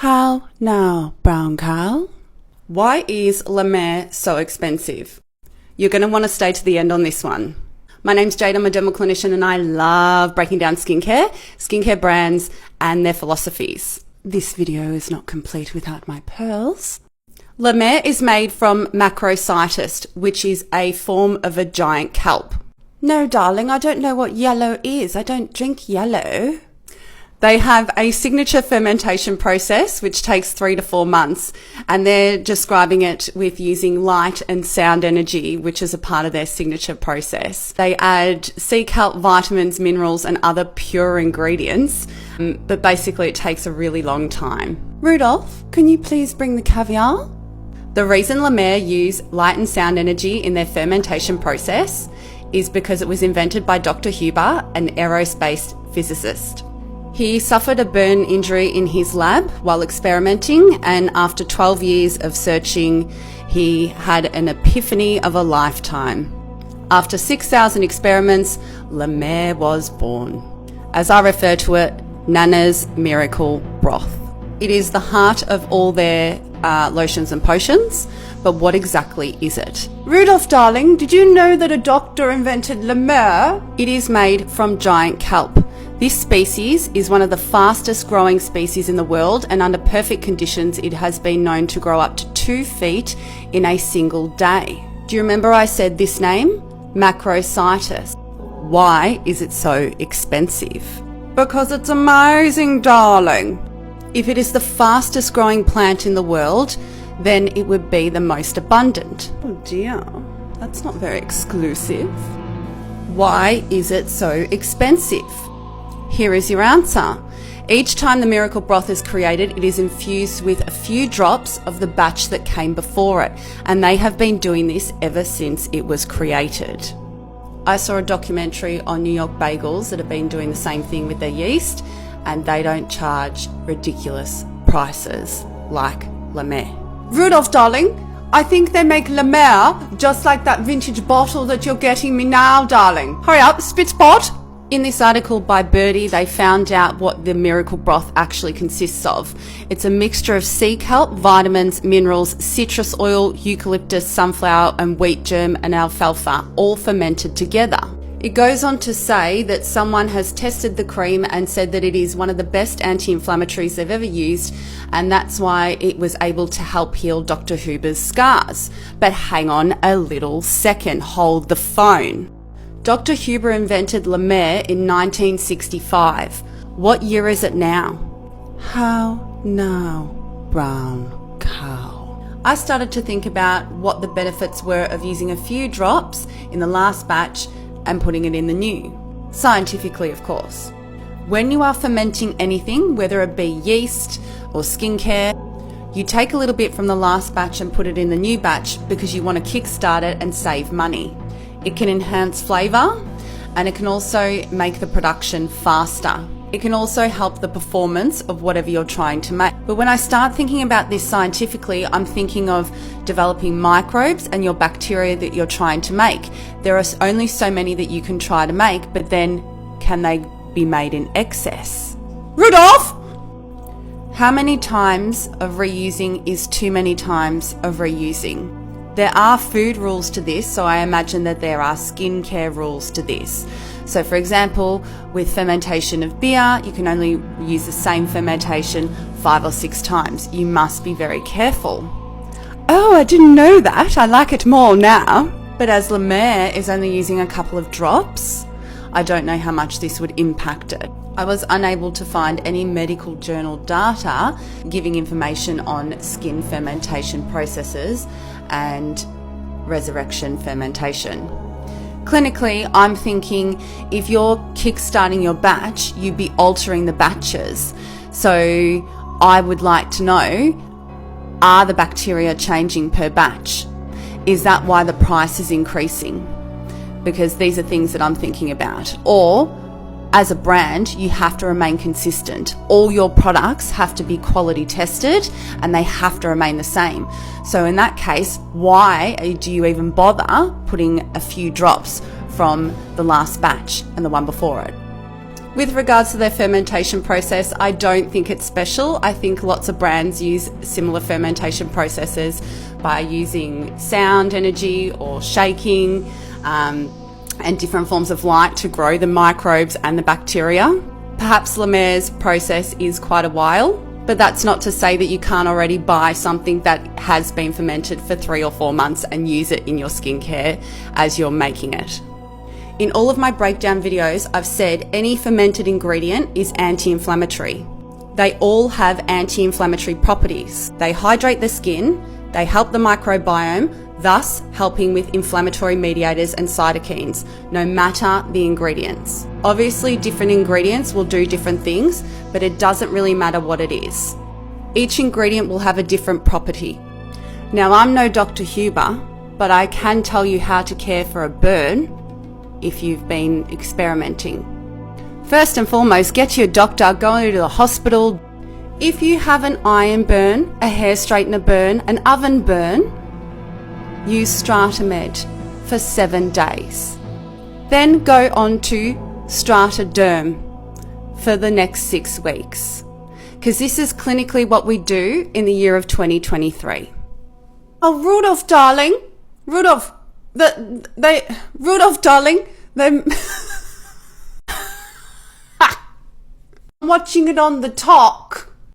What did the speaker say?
How now, brown cow? Why is La Mer so expensive? You're going to want to stay to the end on this one. My name's Jade, I'm a dermal clinician and I love breaking down skincare brands and their philosophies. This video is not complete without my pearls. La Mer is made from macrocytist, which is a form of a giant kelp. No, darling, I don't know what yellow is. I don't drink yellow. They have a signature fermentation process which takes 3 to 4 months, and they're describing it with using light and sound energy, which is a part of their signature process. They add sea kelp, vitamins, minerals and other pure ingredients, but basically it takes a really long time. Rudolph, can you please bring the caviar? The reason La Mer use light and sound energy in their fermentation process is because it was invented by Dr. Huber, an aerospace physicist. He suffered a burn injury in his lab while experimenting, and after 12 years of searching, he had an epiphany of a lifetime. After 6,000 experiments, La Mer was born. As I refer to it, Nana's Miracle Broth. It is the heart of all their lotions and potions, but what exactly is it? Rudolph, darling, did you know that a doctor invented La Mer? It is made from giant kelp. This species is one of the fastest growing species in the world, and under perfect conditions it has been known to grow up to 2 feet in a single day. Do you remember I said this name? Macrocytist. Why is it so expensive? Because it's amazing, darling. If it is the fastest growing plant in the world, then it would be the most abundant. Oh dear, that's not very exclusive. Why is it so expensive? Here is your answer. Each time the miracle broth is created, it is infused with a few drops of the batch that came before it, and they have been doing this ever since it was created. I saw a documentary on New York bagels that have been doing the same thing with their yeast, and they don't charge ridiculous prices like La Mer. Rudolph, darling, I think they make La Mer just like that vintage bottle that you're getting me now, darling. Hurry up, spitspot! In this article by Birdie, they found out what the miracle broth actually consists of. It's a mixture of sea kelp, vitamins, minerals, citrus oil, eucalyptus, sunflower and wheat germ and alfalfa, all fermented together. It goes on to say that someone has tested the cream and said that it is one of the best anti-inflammatories they've ever used, and that's why it was able to help heal Dr. Huber's scars. But hang on a little second, hold the phone. Dr. Huber invented La Mer in 1965. What year is it now? How now, brown cow? I started to think about what the benefits were of using a few drops in the last batch and putting it in the new. Scientifically, of course. When you are fermenting anything, whether it be yeast or skincare, you take a little bit from the last batch and put it in the new batch because you want to kickstart it and save money. It can enhance flavour, and it can also make the production faster. It can also help the performance of whatever you're trying to make. But when I start thinking about this scientifically, I'm thinking of developing microbes and your bacteria that you're trying to make. There are only so many that you can try to make, but then can they be made in excess? Rudolph! How many times of reusing is too many times of reusing? There are food rules to this, so I imagine that there are skincare rules to this. So for example, with fermentation of beer, you can only use the same fermentation 5 or 6 times. You must be very careful. Oh, I didn't know that. I like it more now. But as La Mer is only using a couple of drops, I don't know how much this would impact it. I was unable to find any medical journal data giving information on skin fermentation processes and resurrection fermentation. Clinically, I'm thinking if you're kickstarting your batch, you'd be altering the batches. So I would like to know, are the bacteria changing per batch? Is that why the price is increasing? Because these are things that I'm thinking about. Or, as a brand, you have to remain consistent. All your products have to be quality tested and they have to remain the same. So in that case, why do you even bother putting a few drops from the last batch and the one before it? With regards to their fermentation process, I don't think it's special. I think lots of brands use similar fermentation processes by using sound energy or shaking and different forms of light to grow the microbes and the bacteria. Perhaps La Mer's process is quite a while, but that's not to say that you can't already buy something that has been fermented for 3 or 4 months and use it in your skincare as you're making it. In all of my breakdown videos, I've said any fermented ingredient is anti-inflammatory. They all have anti-inflammatory properties. They hydrate the skin, they help the microbiome, thus helping with inflammatory mediators and cytokines, no matter the ingredients. Obviously, different ingredients will do different things, but it doesn't really matter what it is. Each ingredient will have a different property. Now, I'm no Dr. Huber, but I can tell you how to care for a burn if you've been experimenting. First and foremost, get to your doctor, go to the hospital. If you have an iron burn, a hair straightener burn, an oven burn, use Stratamed for 7 days. Then go on to Strataderm for the next 6 weeks, because this is clinically what we do in the year of 2023. Oh, Rudolph, darling. Rudolph, Rudolph, darling, I'm watching it on the talk.